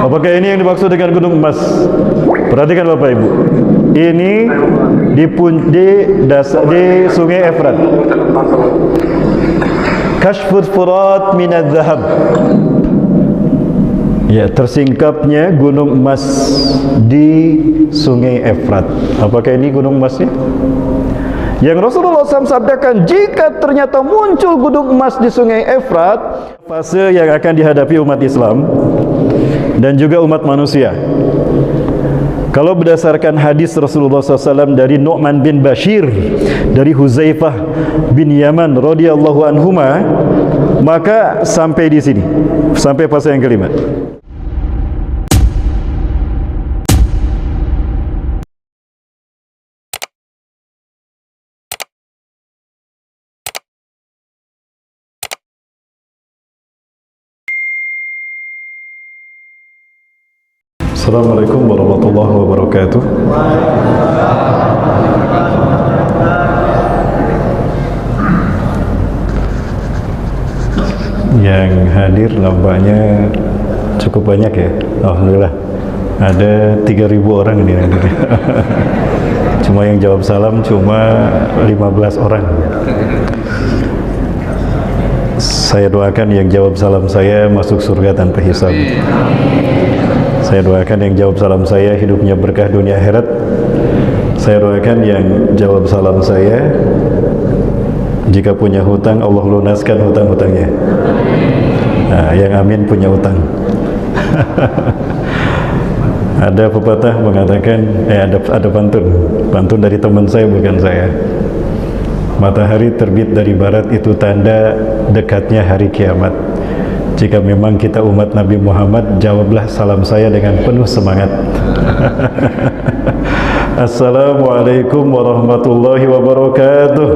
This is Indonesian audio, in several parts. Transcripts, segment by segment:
Apakah ini yang dimaksud dengan gunung emas? Perhatikan Bapak Ibu. Ini di Sungai Efrat. Kashful Furat minadz zahab. Ya, tersingkapnya gunung emas di Sungai Efrat. Apakah ini gunung emasnya? Yang Rasulullah SAW sabdakan, jika ternyata muncul gunung emas di Sungai Efrat, fase yang akan dihadapi umat Islam dan juga umat manusia. Kalau berdasarkan hadis Rasulullah SAW dari Nu'man bin Bashir, dari Huzaifah bin Yaman radhiyallahu anhuma, maka sampai di sini, sampai fase yang kelima. Assalamualaikum warahmatullahi wabarakatuh. Yang hadir nampaknya cukup banyak ya. Alhamdulillah. Ada 3.000 orang ini nanti. Cuma yang jawab salam cuma 15 orang. Saya doakan yang jawab salam saya masuk surga tanpa hisab. Saya doakan yang jawab salam saya hidupnya berkah dunia akhirat. Saya doakan yang jawab salam saya jika punya hutang Allah lunaskan hutang-hutangnya. Nah, yang amin punya hutang. Ada pepatah mengatakan, ada pantun dari teman saya bukan saya. Matahari terbit dari barat itu tanda dekatnya hari kiamat. Jika memang kita umat Nabi Muhammad, jawablah salam saya dengan penuh semangat. Assalamualaikum warahmatullahi wabarakatuh.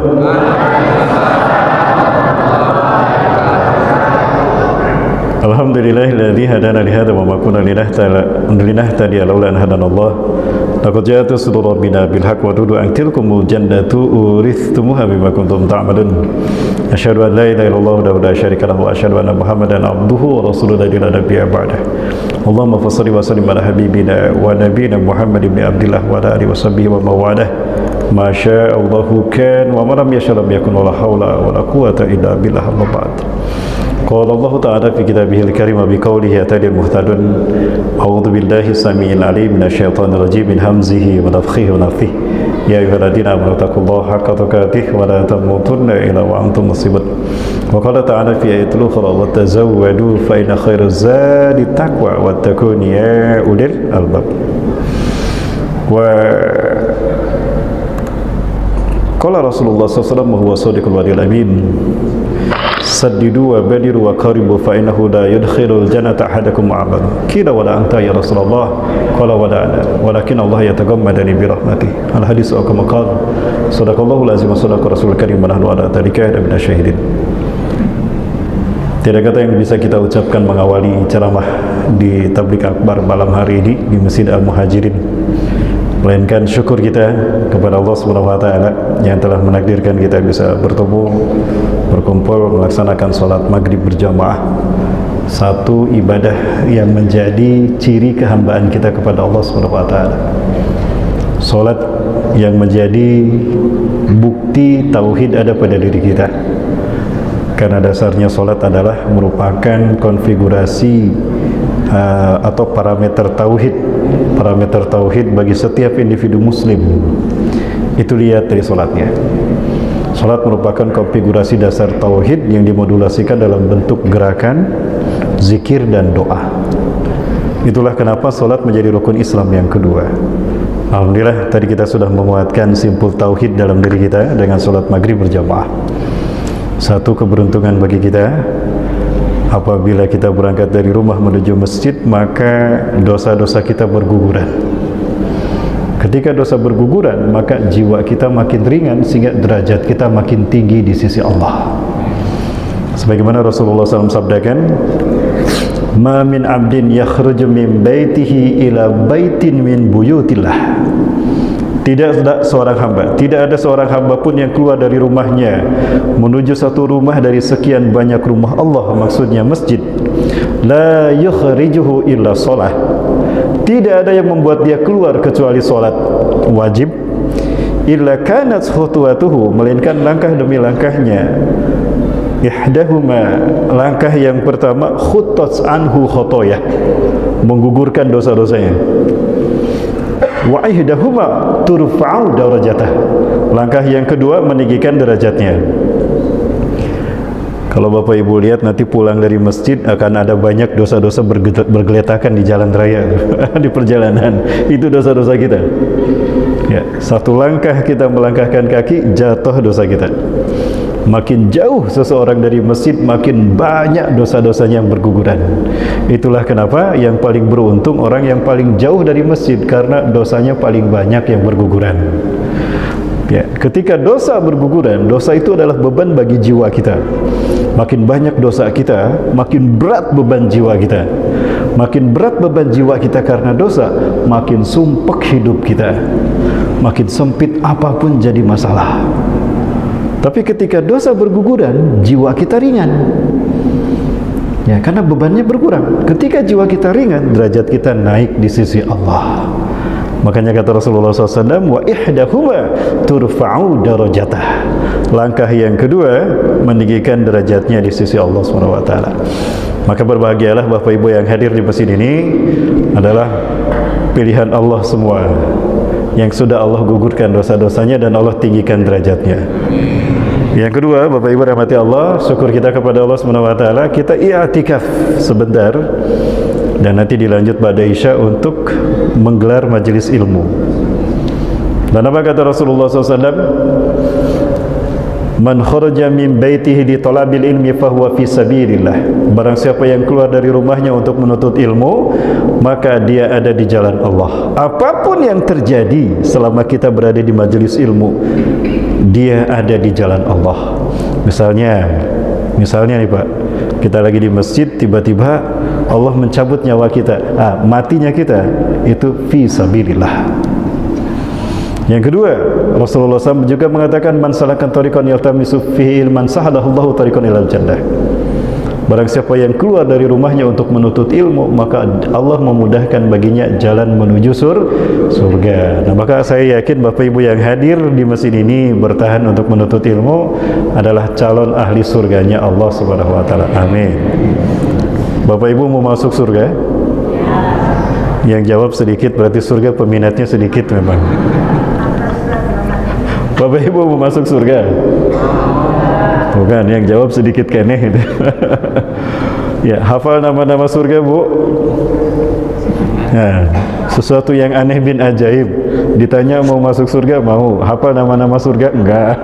Alhamdulillahilladzi hadana li hadza wa ma kunna linahtadiya laula an hadanallah. Laqad ja'at rusulu rabbina bil haqq wa tudu an tilkumul jannatu urithumuha bima kuntum ta'malun. Asyhadu an la ilaha illallah wa la syarika lahu wa asyhadu anna Muhammadan abduhu wa rasuluhu la nabiyya ba'dah. Allahumma fassalli wa sallim ala habibina wa nabiyyina Muhammad ibn Abdillah wa ala alihi wa sahbihi wa mawalah. Ma syaa Allahu kan wa ma lam yasha lam yakun wa la haula wa la quwwata illa billah. Amma ba'd. Qala Allah Ta'ala fi kitabihil karim bi qawlihi atadil muhtadun. A'udzu billahi samii'il 'aliim minasyaitonir rajiim min hamzihi wa nafthihi wa nafthihi. Ya ayyuhalladzina amanu taqullaha haqqa tuqatih wa la tamutunna illa wa antum muslimun. Wa qala ta'ala fi ayatil ukhra wa tazawwadu fa inna khairaz zadi taqwa wattaqun ya ulil albab. Wa qala Rasulullah sallallahu alaihi wasallam huwa shadiqul wa'dil amin. Saddidu wa badiru wa qaribu fa innahu la yudkhilul jannata ahadakum ma'amal. Qila wala anta ya Rasulullah? Qala wala ana walakin Allah yatagammadani bi rahmatih. Al hadis wa kama qala sadaqallahu lazim wa sadaqa rasulul karim wa nahnu ala dzalika minasyahidin. Tidak kata yang bisa kita ucapkan mengawali ceramah di tabligh akbar malam hari ini di Masjid Al-Muhajirin, melainkan syukur kita kepada Allah Subhanahu wa taala yang telah menakdirkan kita bisa bertemu, berkumpul melaksanakan salat maghrib berjamaah. Satu ibadah yang menjadi ciri kehambaan kita kepada Allah Subhanahu wa taala. Salat yang menjadi bukti tauhid ada pada diri kita. Karena dasarnya salat adalah merupakan konfigurasi atau parameter tauhid bagi setiap individu muslim. Itu lihat dari salatnya. Salat merupakan konfigurasi dasar tauhid yang dimodulasikan dalam bentuk gerakan, zikir dan doa. Itulah kenapa salat menjadi rukun Islam yang kedua. Alhamdulillah tadi kita sudah menguatkan simpul tauhid dalam diri kita dengan salat maghrib berjamaah. Satu keberuntungan bagi kita, apabila kita berangkat dari rumah menuju masjid, maka dosa-dosa kita berguguran. Ketika dosa berguguran, maka jiwa kita makin ringan sehingga derajat kita makin tinggi di sisi Allah. Sebagaimana Rasulullah SAW sabdakan, "Ma min 'abdin yakhruju min baitihi ila baitin min buyutillah Tidak ada seorang hamba pun yang keluar dari rumahnya menuju satu rumah dari sekian banyak rumah Allah, maksudnya masjid, la yukhrijuhu illa shalah. Tidak ada yang membuat dia keluar kecuali salat wajib, illa kanat khutuwatuhu, melainkan langkah demi langkahnya, ihdahuma, langkah yang pertama, khuttat anhu khotoyah, menggugurkan dosa-dosanya, wa ihdahuma turfa'u darajatah, langkah yang kedua, meninggikan derajatnya. Kalau Bapak Ibu lihat nanti pulang dari masjid akan ada banyak dosa-dosa bergeletakan di jalan raya di perjalanan, itu dosa-dosa kita ya. Satu langkah kita melangkahkan kaki, jatuh dosa kita. Makin jauh seseorang dari masjid, makin banyak dosa-dosanya yang berguguran. Itulah kenapa yang paling beruntung orang yang paling jauh dari masjid, karena dosanya paling banyak yang berguguran. Ya, ketika dosa berguguran, dosa itu adalah beban bagi jiwa kita. Makin banyak dosa kita, makin berat beban jiwa kita. Makin berat beban jiwa kita karena dosa, makin sumpek hidup kita. Makin sempit apapun jadi masalah. Tapi ketika dosa berguguran, jiwa kita ringan. Ya, karena bebannya berkurang. Ketika jiwa kita ringan, derajat kita naik di sisi Allah. Makanya kata Rasulullah SAW, wa ihdahuma turfa'u darajatah. Langkah yang kedua, meninggikan derajatnya di sisi Allah SWT. Maka berbahagialah Bapak Ibu yang hadir di masjid ini, adalah pilihan Allah semua, yang sudah Allah gugurkan dosa-dosanya dan Allah tinggikan derajatnya. Yang kedua, Bapak Ibu rahmati Allah, syukur kita kepada Allah SWT, kita i'tikaf sebentar dan nanti dilanjut pada Isya untuk menggelar majelis ilmu. Dan apa kata Rasulullah SAW? Man kharaja min baitihi li talabil ilmi fahuwa fi sabilillah. Barang siapa yang keluar dari rumahnya untuk menuntut ilmu, maka dia ada di jalan Allah. Apapun yang terjadi selama kita berada di majelis ilmu, dia ada di jalan Allah. Misalnya nih Pak, kita lagi di masjid, tiba-tiba Allah mencabut nyawa kita, matinya kita, itu fi sabilillah. Yang kedua, Rasulullah SAW juga mengatakan, man salakan tariqan yaltamisu fihi ilman sahadahullahu tariqan ilal jannah. Barang siapa yang keluar dari rumahnya untuk menuntut ilmu, maka Allah memudahkan baginya jalan menuju surga. Nah, maka saya yakin Bapak Ibu yang hadir di masjid ini bertahan untuk menuntut ilmu adalah calon ahli surganya Allah Subhanahu wa taala. Amin. Bapak Ibu mau masuk surga? Yang jawab sedikit berarti surga peminatnya sedikit memang. Bapak Ibu mau masuk surga? Bukan, yang jawab sedikit keneh itu. Ya, hafal nama-nama surga, Bu? Nah, sesuatu yang aneh bin ajaib. Ditanya mau masuk surga, mau. Hafal nama-nama surga? Enggak.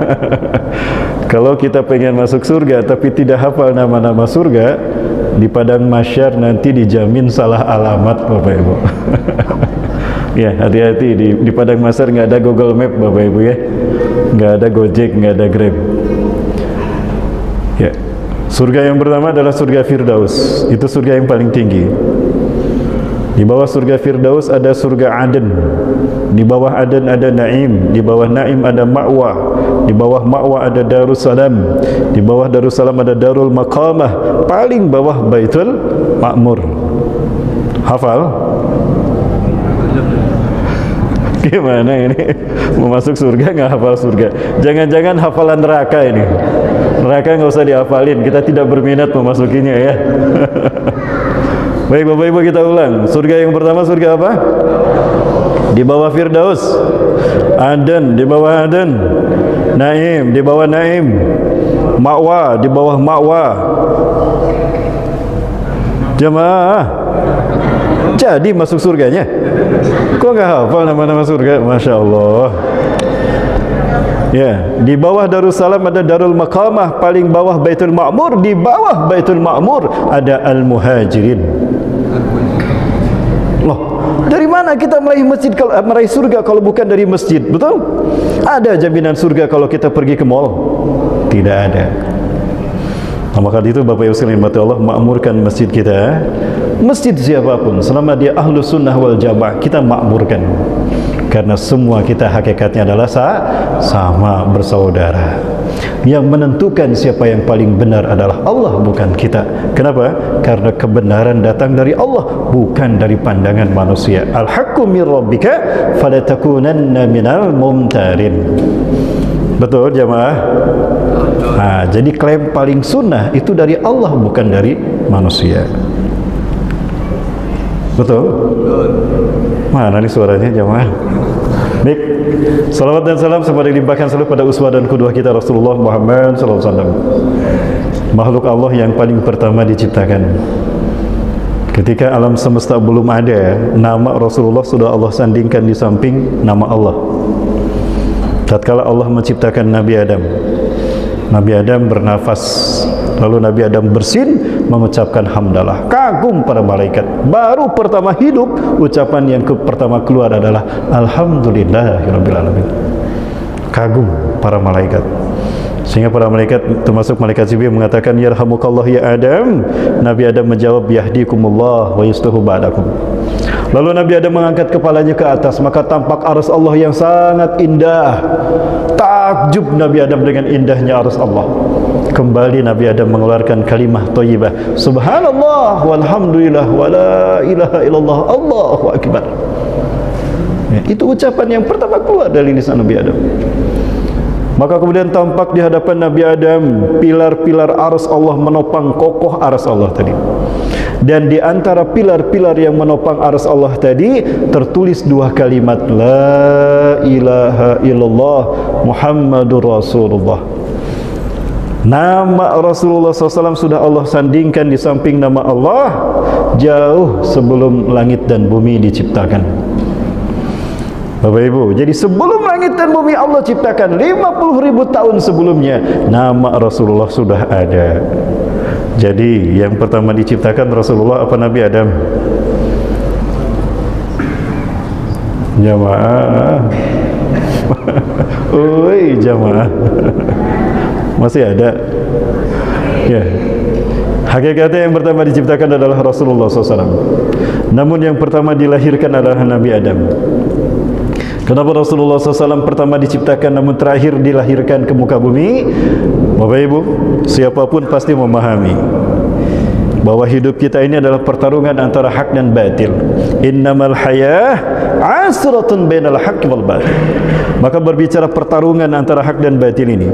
Kalau kita pengen masuk surga tapi tidak hafal nama-nama surga, di padang mahsyar nanti dijamin salah alamat, Bapak Ibu. Ya, hati-hati, di padang mahsyar nggak ada Google Map, Bapak Ibu ya. Nggak ada Gojek, nggak ada Grab. Ya, surga yang pertama adalah surga Firdaus. Itu surga yang paling tinggi. Di bawah surga Firdaus ada surga Aden. Di bawah Aden ada Naim. Di bawah Naim ada Ma'wa. Di bawah Ma'wa ada Darussalam. Di bawah Darussalam ada Darul Maqamah. Paling bawah Baitul Ma'mur. Hafal? Gimana ini? Mau masuk surga nggak hafal surga? Jangan-jangan hafalan neraka ini. Neraka nggak usah dihafalin, kita tidak berminat memasukinya ya. Baik Bapak Ibu, kita ulang. Surga yang pertama surga apa? Di bawah Firdaus, Aden, di bawah Aden, Naim, di bawah Naim, Ma'wa, di bawah Ma'wa. Jemaah, jadi masuk surganya? Kok nggak hafal nama-nama surga? Masya Allah. Ya, di bawah Darussalam ada Darul Maqamah, paling bawah Baitul Ma'mur, di bawah Baitul Ma'mur ada Al-Muhajirin. Loh, dari mana kita meraih surga kalau bukan dari masjid? Betul? Ada jaminan surga kalau kita pergi ke mall? Tidak ada. Nah, maka itu Bapak Ibu sekalian Allah makmurkan masjid kita. Masjid siapapun selama dia ahlu sunnah wal jamaah, kita makmurkan. Karena semua kita hakikatnya adalah sama, bersaudara. Yang menentukan siapa yang paling benar adalah Allah, bukan kita. Kenapa? Karena kebenaran datang dari Allah, bukan dari pandangan manusia. Al-haqqu min rabbika falatakunanna minal mumtarin. Betul jamaah? Nah, jadi klaim paling sunnah itu dari Allah, bukan dari manusia. Betul? Mana nih suaranya jamaah? Baik, salawat dan salam semoga dilimpahkan selalu pada uswah dan qudwah kita Rasulullah Muhammad sallallahu alaihi wasallam. Makhluk Allah yang paling pertama diciptakan. Ketika alam semesta belum ada, nama Rasulullah sudah Allah sandingkan di samping nama Allah. Tatkala Allah menciptakan Nabi Adam, Nabi Adam bernafas, lalu Nabi Adam bersin mengucapkan hamdalah. Kagum para malaikat. Baru pertama hidup, ucapan yang pertama keluar adalah alhamdulillahirabbil alamin. Kagum para malaikat. Sehingga para malaikat, termasuk malaikat Jibril, mengatakan yarhamukallah ya Adam. Nabi Adam menjawab yahdikumullah wa yuslihu ba'dakum. Lalu Nabi Adam mengangkat kepalanya ke atas, maka tampak arsy Allah yang sangat indah. Takjub Nabi Adam dengan indahnya arsy Allah. Kembali Nabi Adam mengeluarkan kalimah thayyibah, subhanallah walhamdulillah wala ilaha illallah Allahu akbar. Itu ucapan yang pertama keluar dari lisan Nabi Adam. Maka kemudian tampak di hadapan Nabi Adam pilar-pilar arsy Allah menopang kokoh arsy Allah tadi. Dan di antara pilar-pilar yang menopang arsy Allah tadi tertulis dua kalimat, la ilaha illallah Muhammadur Rasulullah. Nama Rasulullah SAW sudah Allah sandingkan di samping nama Allah jauh sebelum langit dan bumi diciptakan. Bapak Ibu, jadi sebelum langit dan bumi Allah ciptakan 50.000 tahun sebelumnya, nama Rasulullah sudah ada. Jadi yang pertama diciptakan Rasulullah apa Nabi Adam? Jamaah. Oi jamaah. Masih ada? Ya. Hakikatnya yang pertama diciptakan adalah Rasulullah SAW. Namun yang pertama dilahirkan adalah Nabi Adam. Kenapa Rasulullah SAW pertama diciptakan namun terakhir dilahirkan ke muka bumi? Bapak Ibu, siapapun pasti memahami bahwa hidup kita ini adalah pertarungan antara hak dan batil. Innamal hayah asratun bainal haqqi wal batil. Maka berbicara pertarungan antara hak dan batil ini,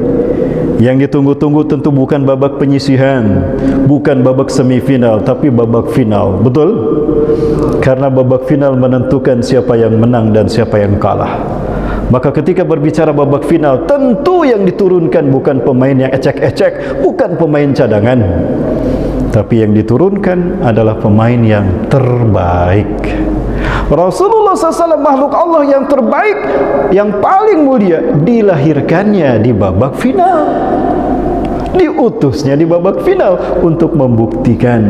yang ditunggu-tunggu tentu bukan babak penyisihan, bukan babak semifinal, tapi babak final. Betul? Karena babak final menentukan siapa yang menang dan siapa yang kalah. Maka ketika berbicara babak final, tentu yang diturunkan bukan pemain yang ecek-ecek, bukan pemain cadangan, tapi yang diturunkan adalah pemain yang terbaik. Rasulullah SAW makhluk Allah yang terbaik, yang paling mulia, dilahirkannya di babak final, diutusnya di babak final untuk membuktikan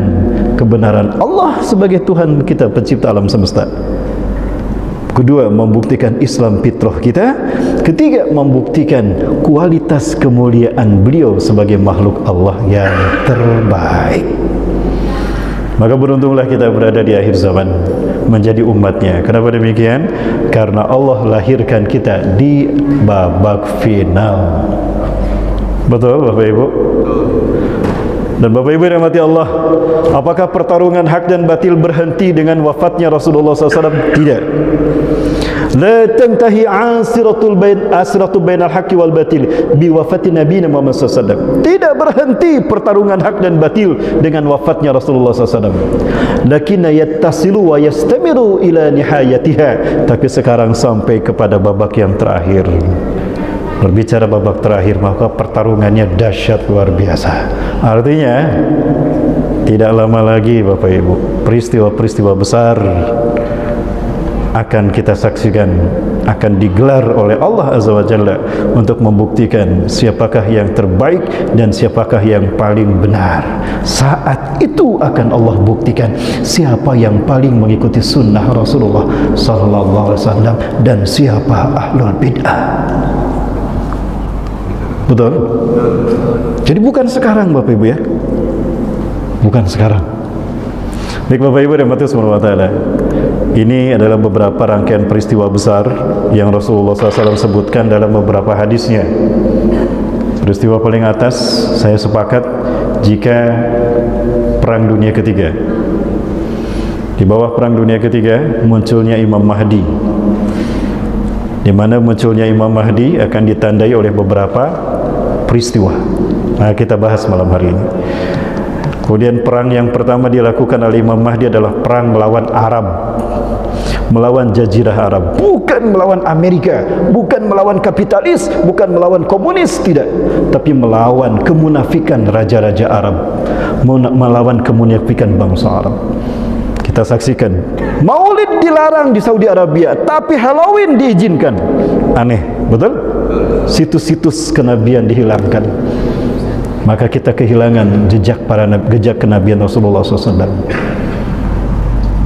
kebenaran Allah sebagai Tuhan kita, pencipta alam semesta. Kedua, membuktikan Islam fitrah kita. Ketiga, membuktikan kualitas kemuliaan beliau sebagai makhluk Allah yang terbaik. Maka beruntunglah kita berada di akhir zaman menjadi umatnya. Kenapa demikian? Karena Allah lahirkan kita di babak final. Betul Bapak Ibu? Dan Bapak Ibu yang dirahmati Allah, apakah pertarungan hak dan batil berhenti dengan wafatnya Rasulullah SAW? Tidak. La tantahi asiratul bainal haqqi wal batil bi wafati Nabi Muhammad SAW. Tidak berhenti pertarungan hak dan batil dengan wafatnya Rasulullah SAW. Lakinna yattasilu wa yastamiru ila nihayatiha. Tapi sekarang sampai kepada babak yang terakhir. Berbicara babak terakhir, maka pertarungannya dahsyat luar biasa. Artinya tidak lama lagi Bapak Ibu, peristiwa-peristiwa besar akan kita saksikan, akan digelar oleh Allah Azza wa Jalla untuk membuktikan siapakah yang terbaik dan siapakah yang paling benar. Saat itu akan Allah buktikan siapa yang paling mengikuti sunnah Rasulullah sallallahu alaihi wasallam dan siapa ahlul bid'ah. Betul? Jadi bukan sekarang Bapak Ibu ya. Bukan sekarang. Baik Bapak Ibu dan Matius SWT, Ini adalah beberapa rangkaian peristiwa besar yang Rasulullah SAW sebutkan dalam beberapa hadisnya. Peristiwa paling atas, saya sepakat jika Perang Dunia Ketiga. Di bawah Perang Dunia Ketiga munculnya Imam Mahdi, di mana munculnya Imam Mahdi akan ditandai oleh beberapa peristiwa. Nah, kita bahas malam hari ini. Kemudian perang yang pertama dilakukan oleh Imam Mahdi adalah perang melawan Arab, melawan Jazirah Arab, bukan melawan Amerika, bukan melawan kapitalis, bukan melawan komunis, tidak, tapi melawan kemunafikan raja-raja Arab, melawan kemunafikan bangsa Arab. Kita saksikan, Maulid dilarang di Saudi Arabia, tapi Halloween diizinkan. Aneh, betul? Situs-situs kenabian dihilangkan. Maka kita kehilangan jejak kenabian Rasulullah SAW.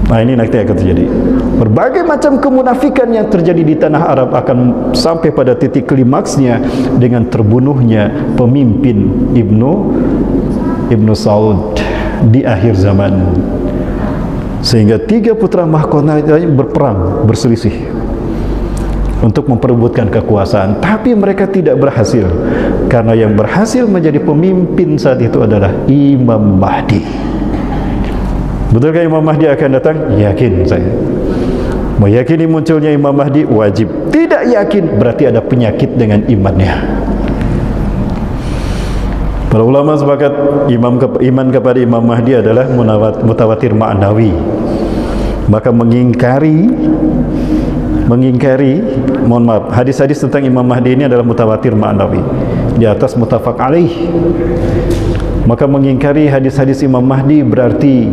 Nah, ini nanti akan terjadi. Berbagai macam kemunafikan yang terjadi di tanah Arab akan sampai pada titik klimaksnya dengan terbunuhnya pemimpin Ibnu Saud di akhir zaman. Sehingga 3 putra mahkota berperang, berselisih untuk memperebutkan kekuasaan, tapi mereka tidak berhasil, karena yang berhasil menjadi pemimpin saat itu adalah Imam Mahdi. Betulkah Imam Mahdi akan datang? Yakin saya. Meyakini munculnya Imam Mahdi wajib. Tidak yakin berarti ada penyakit dengan imannya. Para ulama sepakat iman kepada Imam Mahdi adalah mutawatir ma'nawi. Maka mengingkari, mohon maaf, hadis-hadis tentang Imam Mahdi ini adalah mutawatir ma'nawi, di atas muttafaq alaih. Maka mengingkari hadis-hadis Imam Mahdi berarti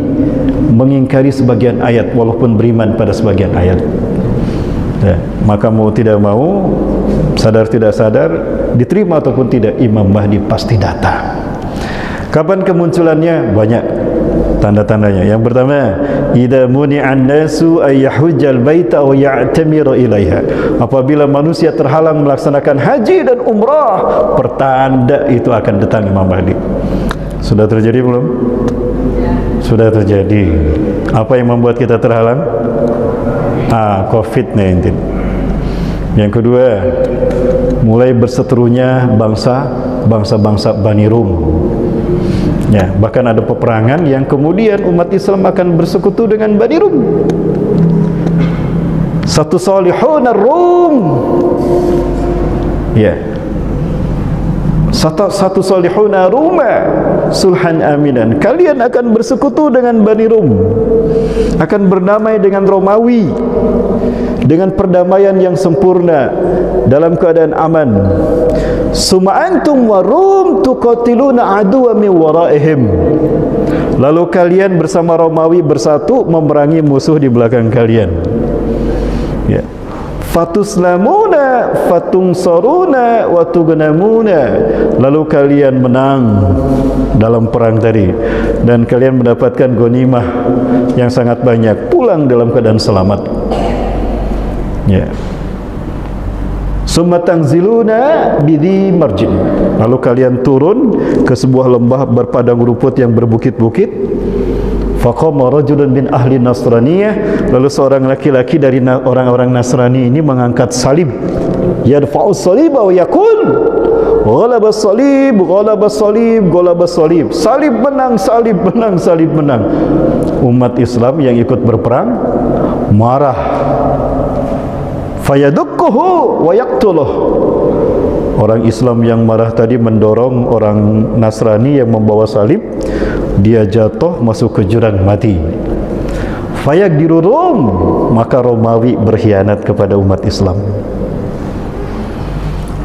mengingkari sebagian ayat, walaupun beriman pada sebagian ayat. Ya, maka mau tidak mau, sadar tidak sadar, diterima ataupun tidak, Imam Mahdi pasti datang. Kapan kemunculannya? Banyak tanda-tandanya. Yang pertama, idza muni'an nasu ay yahujjal baita wa ya'tamiru ilaiha. Apabila manusia terhalang melaksanakan haji dan umrah, pertanda itu akan datang Imam Mahdi. Sudah terjadi belum? Sudah terjadi. Apa yang membuat kita terhalang? COVID-19. Yang kedua, mulai berseterunya bangsa-bangsa Bani Rum. Ya, bahkan ada peperangan yang kemudian umat Islam akan bersekutu dengan Bani Rum. Satu salihun ar-Rum. Ya. Satu salihun ar-Ruma sulhan aminan. Kalian akan bersekutu dengan Bani Rum. Akan berdamai dengan Romawi, dengan perdamaian yang sempurna dalam keadaan aman. Summa antum wa Rum tuqatiluna aduwa min waraihim. Lalu kalian bersama Romawi bersatu memerangi musuh di belakang kalian. Ya. Fatuslamuna fatunsaruna wa tughnamuna. Lalu kalian menang dalam perang tadi dan kalian mendapatkan ghanimah yang sangat banyak, pulang dalam keadaan selamat. Ya. Summa tanziluna bidhi marjin. Lalu kalian turun ke sebuah lembah berpadang rumput yang berbukit-bukit. Faqama rajulun min ahli Nasraniyah. Lalu seorang laki-laki dari orang-orang Nasrani ini mengangkat salib. Yadfa'u saliba wa yaqul ghalaba salib, ghalaba salib, ghalaba salib. Salib menang, salib menang, salib menang. Umat Islam yang ikut berperang marah. Fayadukkuhu wa yaqtuluh. Orang Islam yang marah tadi mendorong orang Nasrani yang membawa salib, dia jatuh masuk ke jurang mati. Fayaqdiru Rum, maka Romawi berkhianat kepada umat Islam.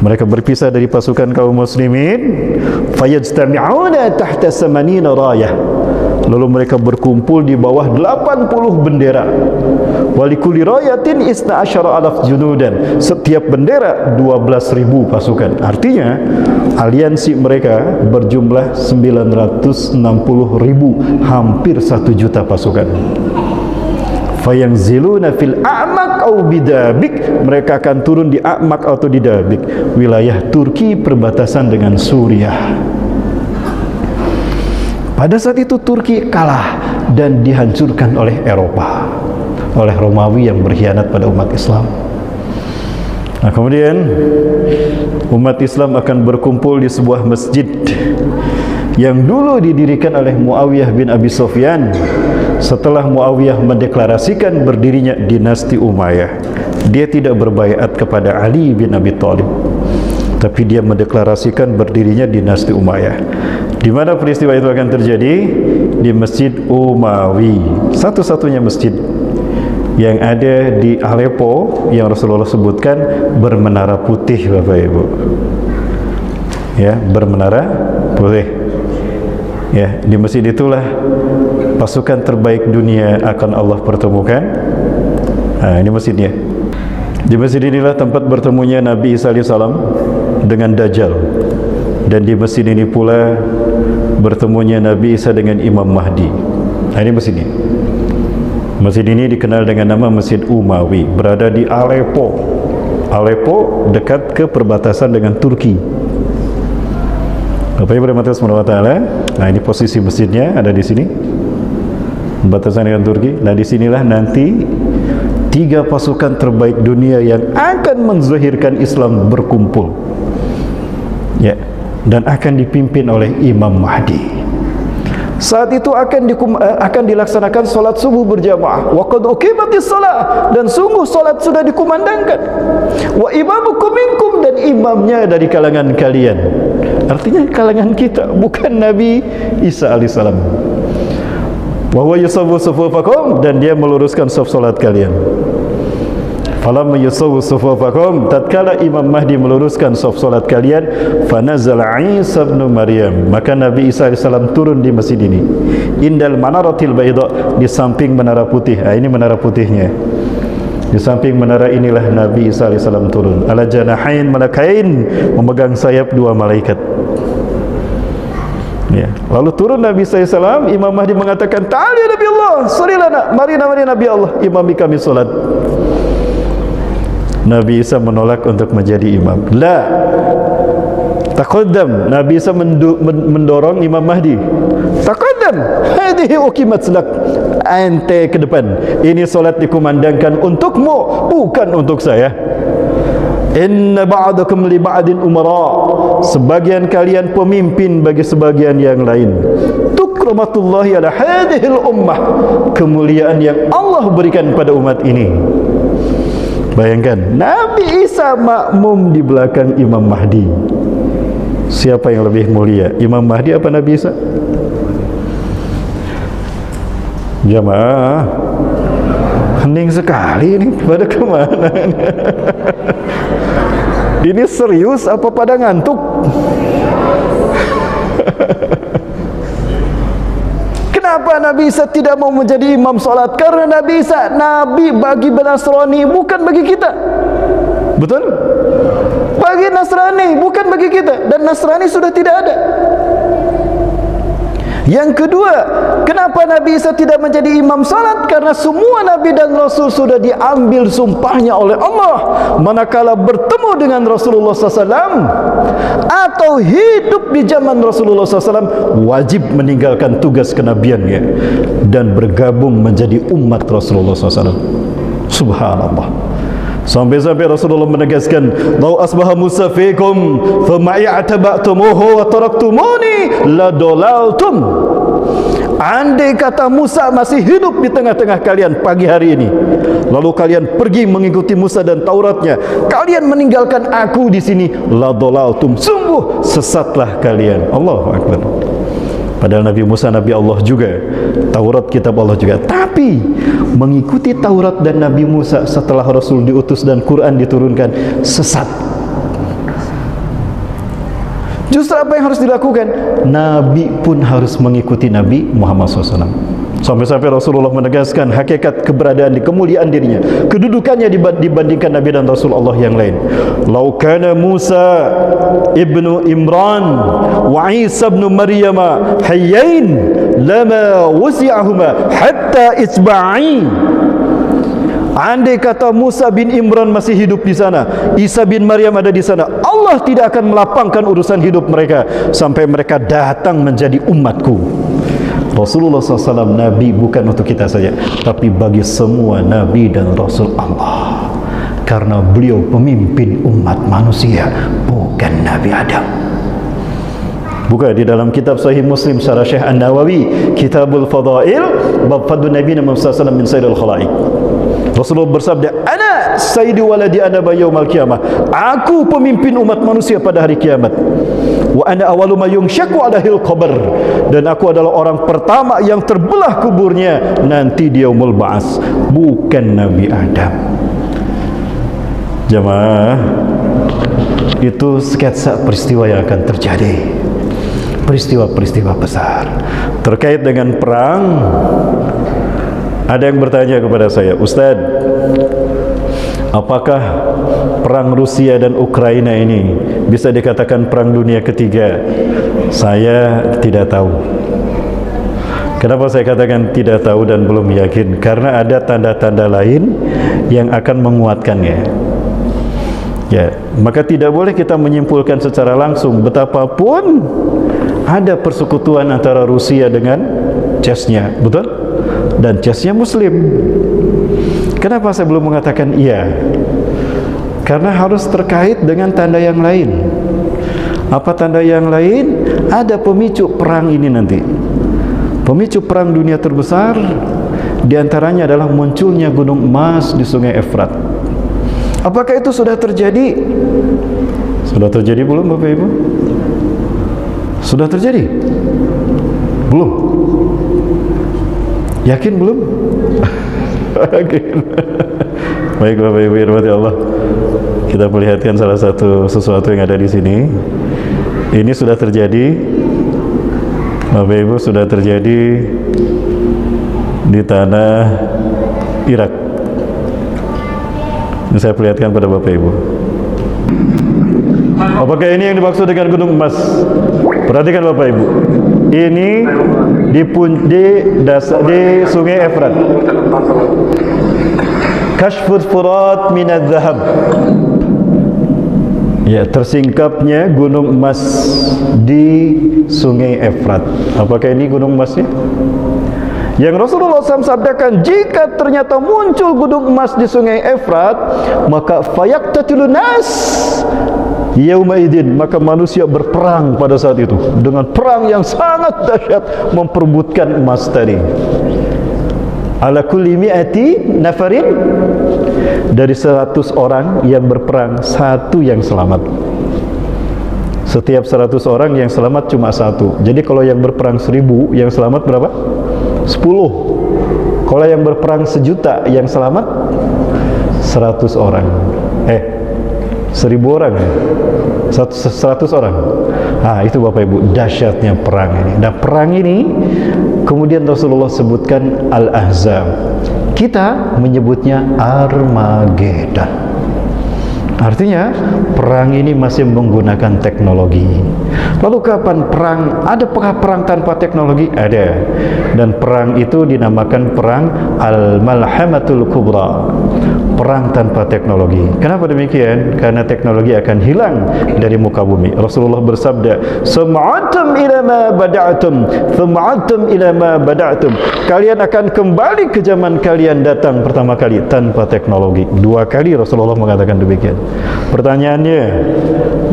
Mereka berpisah dari pasukan kaum muslimin. Fayajtami'una tahta 80 rayah. Lalu mereka berkumpul di bawah 80 bendera. Walikuli rayatin 12,000 junudan. Setiap bendera 12.000 pasukan. Artinya aliansi mereka berjumlah 960.000, hampir 1 juta pasukan. Fayanziluna fil a'maq au bidabik. Mereka akan turun di A'maq atau di Dabik, wilayah Turki perbatasan dengan Suriah. Pada saat itu Turki kalah dan dihancurkan oleh Eropa. oleh Romawi yang berkhianat pada umat Islam. Nah, kemudian umat Islam akan berkumpul di sebuah masjid yang dulu didirikan oleh Muawiyah bin Abi Sufyan setelah Muawiyah mendeklarasikan berdirinya dinasti Umayyah. Dia tidak berbaiat kepada Ali bin Abi Thalib, tapi dia mendeklarasikan berdirinya dinasti Umayyah. Di mana peristiwa itu akan terjadi? Di Masjid Umawi, satu-satunya masjid yang ada di Aleppo yang Rasulullah sebutkan bermenara putih, Bapak Ibu. Ya, bermenara putih. Ya, di masjid itulah pasukan terbaik dunia akan Allah pertemukan. Nah, ini masjidnya. Di masjid inilah tempat bertemunya Nabi Isa AS dengan Dajjal. Dan di masjid ini pula bertemunya Nabi Isa dengan Imam Mahdi. Nah, ini masjid ini. Masjid ini dikenal dengan nama Masjid Umawi, berada di Aleppo. Aleppo dekat ke perbatasan dengan Turki. Bapak Ibu rahmati Allah SWT. Nah, ini posisi masjidnya ada di sini, perbatasan dengan Turki. Nah, disinilah nanti 3 pasukan terbaik dunia yang akan menzahirkan Islam berkumpul. Ya, dan akan dipimpin oleh Imam Mahdi. Saat itu akan dilaksanakan solat subuh berjamaah. Wa qad uqimatis shalah, dan sungguh solat sudah dikumandangkan. Wa imamukum minkum, dan imamnya dari kalangan kalian. Artinya kalangan kita, bukan Nabi Isa alaihissalam. Wa huwa yusawwu sufufakum, dan dia meluruskan saf solat kalian. Falamma yusawwu sufufakum, tatkala Imam Mahdi meluruskan saf solat kalian, fanazala Isa bin Maryam, maka Nabi Isa AS turun di masjid ini, indal manaratil bayda, di samping menara putih. Nah, ini menara putihnya. Di samping menara inilah Nabi Isa AS turun, ala janahain malakain, memegang sayap 2 malaikat. Ya. Lalu turun Nabi Isa AS, Imam Mahdi mengatakan, ta'ali Nabi Allah, salilana, mari Nabi Allah, imami kami solat. Nabi Isa menolak untuk menjadi imam. La taqaddam, Nabi Isa mendorong Imam Mahdi. Taqaddam, hadhihi uqimat lak, ente ke depan, ini solat dikumandangkan untukmu, bukan untuk saya. Inna ba'dakum li ba'din umara, sebagian kalian pemimpin bagi sebagian yang lain. Tukramatullahi ala hadhil ummah, kemuliaan yang Allah berikan pada umat ini. Bayangkan, Nabi Isa makmum di belakang Imam Mahdi. Siapa yang lebih mulia, Imam Mahdi apa Nabi Isa? Jamaah, hening sekali ini, pada kemana? Ini serius apa pada ngantuk? Kenapa Nabi Isa tidak mau menjadi imam solat? Karena Nabi Isa Nabi bagi Nasrani, bukan bagi kita. Betul? Bagi Nasrani, bukan bagi kita. Dan Nasrani sudah tidak ada. Yang kedua, kenapa Nabi Isa tidak menjadi imam salat? Karena semua Nabi dan Rasul sudah diambil sumpahnya oleh Allah. Manakala bertemu dengan Rasulullah SAW atau hidup di zaman Rasulullah SAW, wajib meninggalkan tugas kenabiannya dan bergabung menjadi umat Rasulullah SAW. Subhanallah. Sampai-sampai Rasulullah menegaskan, "Lau asbaha Musa fikum, thumma i'taba'tumuhu wa taraktumuni, la dalaltum." Andai kata Musa masih hidup di tengah-tengah kalian pagi hari ini, lalu kalian pergi mengikuti Musa dan Tauratnya, kalian meninggalkan aku di sini, la dalaltum, sungguh sesatlah kalian. Allahu Akbar. Padahal Nabi Musa Nabi Allah juga, Taurat kitab Allah juga, tapi mengikuti Taurat dan Nabi Musa setelah Rasul diutus dan Quran diturunkan, sesat. Justru apa yang harus dilakukan? Nabi pun harus mengikuti Nabi Muhammad SAW. Sampai-sampai Rasulullah menegaskan hakikat keberadaan di kemuliaan dirinya, kedudukannya dibandingkan Nabi dan Rasul Allah yang lain. Lau kana Musa ibnu Imran wa Isa ibnu Maryam hayyain lama wasi'ahuma hatta isba'i. Andai kata Musa bin Imran masih hidup di sana, Isa bin Maryam ada di sana, Allah tidak akan melapangkan urusan hidup mereka sampai mereka datang menjadi umatku. Rasulullah SAW Nabi bukan untuk kita saja, tapi bagi semua Nabi dan Rasul Allah, karena beliau pemimpin umat manusia, bukan Nabi Adam. Buka di dalam kitab Sahih Muslim syarah Syekh An-Nawawi, Kitabul Fadail, bab fadlu Nabi Muhammad SAW min sayyidil khalaiq. Rasulullah bersabda, "Ana sayyidu waladi Adam yaumal qiyamah." Aku pemimpin umat manusia pada hari kiamat. Wa ana awwalu ma yunshaqqu alahil qabr. Dan aku adalah orang pertama yang terbelah kuburnya nanti di yaumul ba'ats, bukan Nabi Adam. Jamaah, itu sketsa peristiwa yang akan terjadi. Peristiwa-peristiwa besar terkait dengan perang. Ada yang bertanya kepada saya, "Ustaz, apakah perang Rusia dan Ukraina ini bisa dikatakan perang dunia ketiga?" Saya tidak tahu. Kenapa saya katakan tidak tahu dan belum yakin? Karena ada tanda-tanda lain yang akan menguatkannya. Ya, maka tidak boleh kita menyimpulkan secara langsung. Betapapun ada persekutuan antara Rusia dengan chessnya, betul? Dan chessnya Muslim. Kenapa saya belum mengatakan iya? Karena harus terkait dengan tanda yang lain. Apa tanda yang lain? Ada pemicu perang ini nanti. Pemicu perang dunia terbesar diantaranya adalah munculnya gunung emas di Sungai Efrat. Apakah itu sudah terjadi? Sudah terjadi belum Bapak Ibu? Sudah terjadi? Belum? Yakin belum? Yakin. Baik Bapak Ibu rahmati Allah, kita perlihatkan salah satu sesuatu yang ada di sini. Ini sudah terjadi, Bapak Ibu, sudah terjadi di tanah Irak. Ini saya perlihatkan pada Bapak Ibu. Apakah ini yang dimaksud dengan gunung emas? Perhatikan Bapak Ibu. Ini di Sungai Efrat. Kashful Furat min adz-dzahab. Ya, tersingkapnya gunung emas di Sungai Efrat. Apakah ini gunung emasnya? Yang Rasulullah SAW sabdakan, jika ternyata muncul gunung emas di Sungai Efrat, maka fayaqtatilun nas yauma idzin, maka manusia berperang pada saat itu dengan perang yang sangat dahsyat, memperebutkan emas tadi. Ala kulli mi'ati nafarin, dari 100 orang yang berperang, satu yang selamat. Setiap 100 orang yang selamat cuma satu. Jadi kalau yang berperang 1000, yang selamat berapa? 10. Kalau yang berperang 1.000.000, yang selamat 100 orang. 1.000 orang, 100 orang. Itu Bapak Ibu dahsyatnya perang ini. Dan perang ini kemudian Rasulullah sebutkan Al-Ahzab. Kita menyebutnya Armageddon. Artinya perang ini masih menggunakan teknologi. Lalu kapan perang? Adakah perang tanpa teknologi? Ada. Dan perang itu dinamakan perang Al-Malhamatul Kubra, perang tanpa teknologi. Kenapa demikian? Karena teknologi akan hilang dari muka bumi. Rasulullah bersabda, "Sum'atum ila ma bada'tum, sum'atum ila ma bada'tum." Kalian akan kembali ke zaman kalian datang pertama kali tanpa teknologi. 2 kali Rasulullah mengatakan demikian. Pertanyaannya,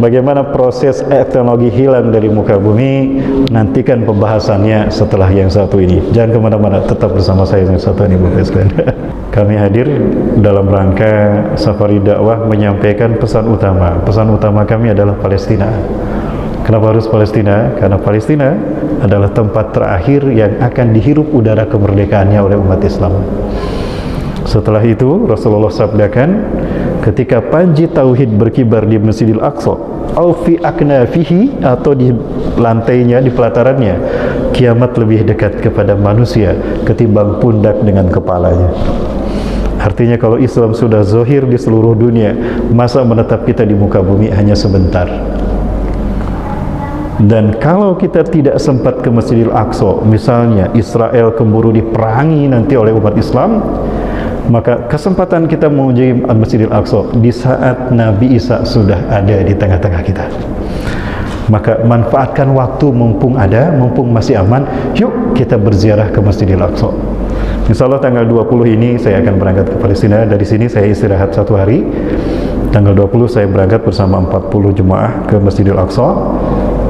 bagaimana proses teknologi hilang dari muka bumi? Nantikan pembahasannya setelah yang satu ini. Jangan kemana-mana, tetap bersama saya yang satu ini, Bapak sekalian. Kami hadir dalam rangka safari dakwah menyampaikan pesan utama. Pesan utama kami adalah Palestina. Kenapa harus Palestina? Karena Palestina adalah tempat terakhir yang akan dihirup udara kemerdekaannya oleh umat Islam. Setelah itu Rasulullah sabdakan, ketika panji tauhid berkibar di Masjidil Aqsa, au fi aknafihi, atau di lantainya, di pelatarannya, kiamat lebih dekat kepada manusia ketimbang pundak dengan kepalanya. Artinya kalau Islam sudah zahir di seluruh dunia, masa menetap kita di muka bumi hanya sebentar. Dan kalau kita tidak sempat ke Masjidil Aqsa, misalnya Israel keburu diperangi nanti oleh umat Islam, maka kesempatan kita mengunjungi Masjidil Aqsa di saat Nabi Isa sudah ada di tengah-tengah kita. Maka manfaatkan waktu mumpung ada, mumpung masih aman. Yuk kita berziarah ke Masjidil Aqsa. Insya Allah tanggal 20 ini saya akan berangkat ke Palestina. Dari sini saya istirahat 1 hari. Tanggal 20 saya berangkat bersama 40 jemaah ke Masjidil Aqsa.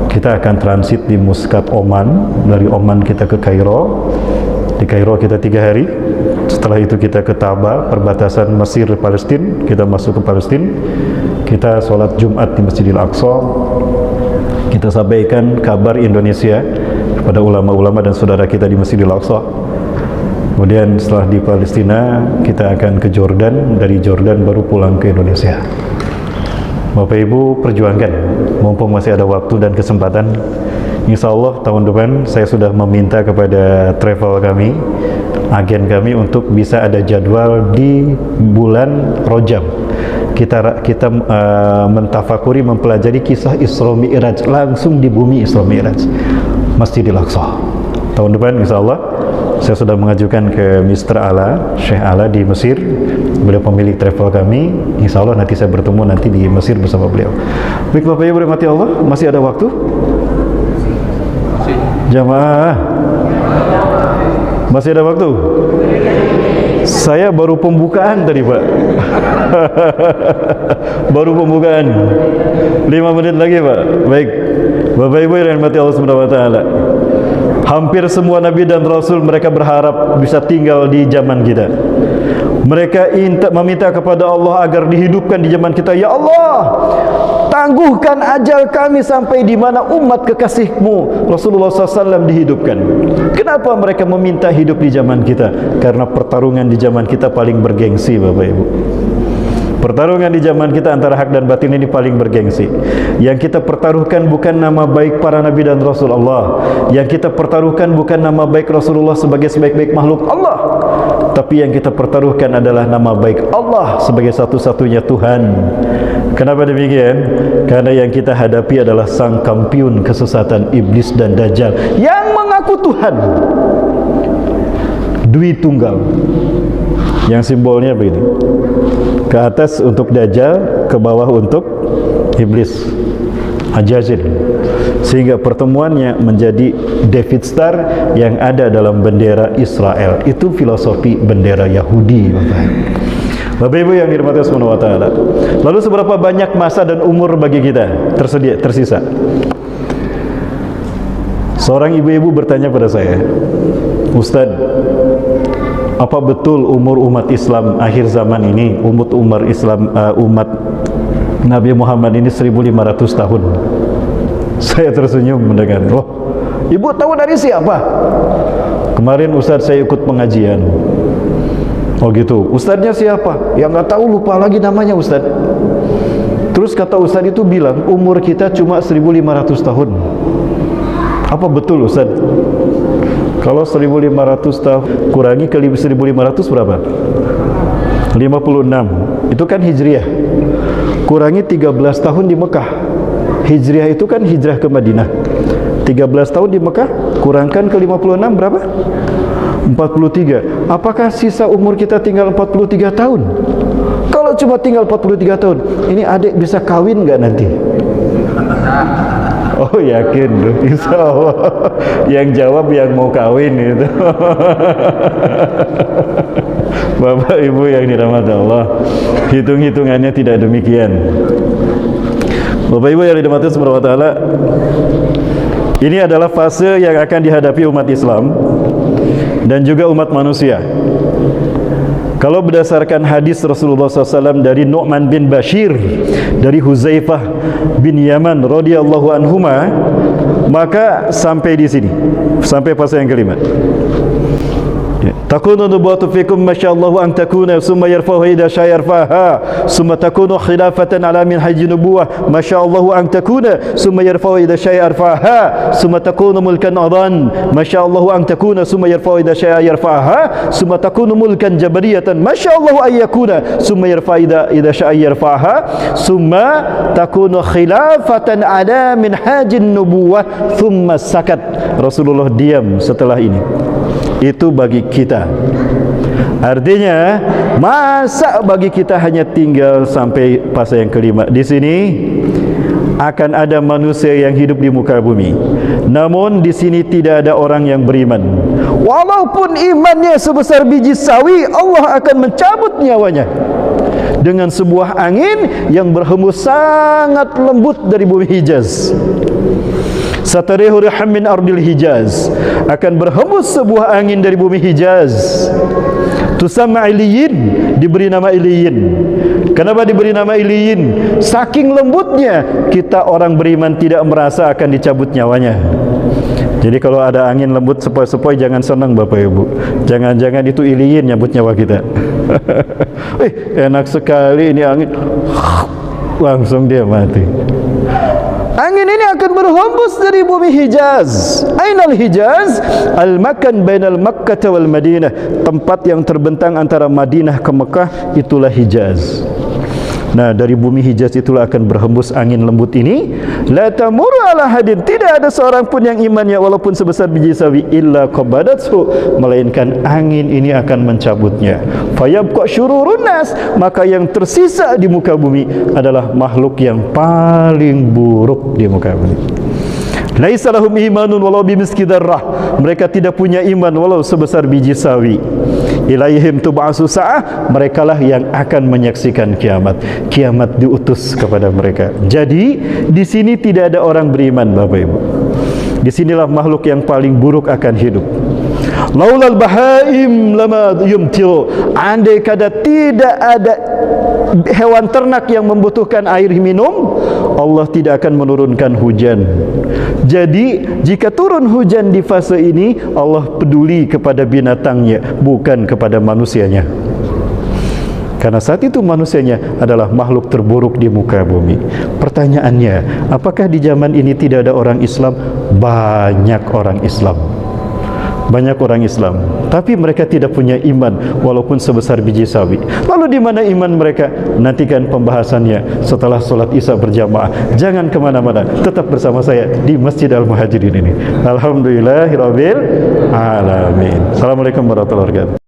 Kita akan transit di Muscat, Oman. Dari Oman kita ke Kairo. Di Kairo kita 3 hari. Setelah itu kita ke Taba, perbatasan Mesir Palestina. Kita masuk ke Palestina. Kita sholat Jumat di Masjidil Aqsa. Kita sampaikan kabar Indonesia kepada ulama-ulama dan saudara kita di Masjidil Aqsa. Kemudian setelah di Palestina, kita akan ke Jordan. Dari Jordan baru pulang ke Indonesia. Bapak Ibu perjuangkan, mumpung masih ada waktu dan kesempatan. Insya Allah tahun depan saya sudah meminta kepada travel kami, agen kami, untuk bisa ada jadwal di bulan Rajab. Kita mentafakuri, mempelajari kisah Isra Mi'raj langsung di bumi Isra Mi'raj Masjidil Aqsa. Tahun depan insya Allah saya sudah mengajukan ke Mr. Ala, Syekh Ala di Mesir. Beliau pemilik travel kami. Insya Allah nanti saya bertemu nanti di Mesir bersama beliau. Baik Bapak Ibu rahmati Allah, masih ada waktu? Jamaah, masih ada waktu? Saya baru pembukaan tadi Pak. Baru pembukaan 5 menit lagi Pak. Baik Bapak Ibu yang dirahmati Allah Subhanahu wa taala, hampir semua Nabi dan Rasul mereka berharap bisa tinggal di zaman kita. Mereka meminta kepada Allah agar dihidupkan di zaman kita. Ya Allah, tangguhkan ajal kami sampai di mana umat kekasihmu Rasulullah SAW dihidupkan. Kenapa mereka meminta hidup di zaman kita? Karena pertarungan di zaman kita paling bergengsi Bapak Ibu. Pertarungan di zaman kita antara hak dan batin ini paling bergengsi. Yang kita pertaruhkan bukan nama baik para Nabi dan Rasul Allah. Yang kita pertaruhkan bukan nama baik Rasulullah sebagai sebaik-baik makhluk Allah, tapi yang kita pertaruhkan adalah nama baik Allah sebagai satu-satunya Tuhan. Kenapa demikian? Karena yang kita hadapi adalah sang kampiun kesesatan iblis dan Dajjal yang mengaku Tuhan. Dwi tunggal. Yang simbolnya begini. Ke atas untuk Dajjal, ke bawah untuk iblis, Ajazil. Sehingga pertemuannya menjadi David Star yang ada dalam bendera Israel. Itu filosofi bendera Yahudi Bapak Ibu yang dirahmati Allah Subhanahu wa taala. Lalu seberapa banyak masa dan umur bagi kita tersisa? Seorang ibu-ibu bertanya pada saya, Ustaz, apa betul umur umat Islam akhir zaman ini, umat Nabi Muhammad ini 1500 tahun? Saya tersenyum mendengar. Loh, ibu tahu dari siapa? Kemarin Ustaz saya ikut pengajian. Oh gitu. Ustaznya siapa? Ya nggak tahu, lupa lagi namanya Ustaz. Terus kata Ustaz itu bilang umur kita cuma 1500 tahun. Apa betul Ustaz? Kalau 1500 tahun kurangi ke 1500 berapa? 56. Itu kan Hijriah. Kurangi 13 tahun di Mekah. Hijriah itu kan hijrah ke Madinah. 13 tahun di Mekah kurangkan ke 56 berapa? 43. Apakah sisa umur kita tinggal 43 tahun? Kalau cuma tinggal 43 tahun, ini adik bisa kawin nggak nanti? Oh yakin, insya Allah. Yang jawab yang mau kawin itu. Bapak Ibu yang dirahmati Allah, hitung-hitungannya tidak demikian. Bapak Ibu yang dirahmati Subhanahu wa taala, ini adalah fase yang akan dihadapi umat Islam dan juga umat manusia. Kalau berdasarkan hadis Rasulullah SAW dari Nu'man bin Bashir, dari Huzaifah bin Yaman radhiyallahu anhuma, maka sampai di sini, sampai fase yang kelima. Takunu nubuwatu fikum masyaallahu an takuna summa yarfa'u idza syaa yarfa'ha summa takunu khilafatan ala min haji nubuwah masyaallahu an takuna summa yarfa'u idza syaa yarfa'ha summa takunu mulkan adan masyaallahu an takuna summa yarfa'u idza syaa yarfa'ha summa takunu mulkan jabariyatan masyaallahu an yakuna summa yarfa'u idza syaa yarfa'ha summa takunu khilafatan ala min haji nubuwah thumma sakat. Rasulullah diam setelah ini. Itu bagi kita. Artinya, masa bagi kita hanya tinggal sampai fase yang kelima. Di sini akan ada manusia yang hidup di muka bumi. Namun di sini tidak ada orang yang beriman. Walaupun imannya sebesar biji sawi, Allah akan mencabut nyawanya dengan sebuah angin yang berhembus sangat lembut dari bumi Hijaz. Satarihu riham min ardil Hijaz, akan berhembus sebuah angin dari bumi Hijaz. Tusamma Iliyin, diberi nama Iliyin. Kenapa diberi nama Iliyin? Saking lembutnya, kita orang beriman tidak merasa akan dicabut nyawanya. Jadi kalau ada angin lembut sepoi-sepoi, jangan senang Bapak Ibu. Jangan-jangan itu Iliyin nyabut nyawa kita. Enak sekali ini angin. Langsung dia mati. Angin ini akan berhembus dari bumi Hijaz. Ainal Hijaz? Al-makan bainal Makkah wal Madinah. Tempat yang terbentang antara Madinah ke Mekah, itulah Hijaz. Nah, dari bumi Hijaz itulah akan berhembus angin lembut ini. La tamuru ala hadin, tidak ada seorang pun yang imannya walaupun sebesar biji sawi illa qabadathu, melainkan angin ini akan mencabutnya. Fayabqa syururun nas, maka yang tersisa di muka bumi adalah makhluk yang paling buruk di muka bumi. Laisa lahum imanun walau bimiski dzarrah, mereka tidak punya iman walau sebesar biji sawi. Ilaihim tub'asu sa'ah, merekalah yang akan menyaksikan kiamat. Kiamat diutus kepada mereka. Jadi di sini tidak ada orang beriman Bapak Ibu. Di sinilah makhluk yang paling buruk akan hidup. Laulal bahaim lama yumtiru, andai kata tidak ada hewan ternak yang membutuhkan air minum, Allah tidak akan menurunkan hujan. Jadi jika turun hujan di fase ini, Allah peduli kepada binatangnya, bukan kepada manusianya. Karena saat itu manusianya adalah makhluk terburuk di muka bumi. Pertanyaannya, apakah di zaman ini tidak ada orang Islam? Banyak orang Islam. Banyak orang Islam, tapi mereka tidak punya iman walaupun sebesar biji sawi. Lalu di mana iman mereka? Nantikan pembahasannya setelah sholat Isya berjamaah. Jangan kemana-mana, tetap bersama saya di Masjid Al-Muhajirin ini. Alhamdulillahirabbil alamin. Assalamualaikum warahmatullahi wabarakatuh.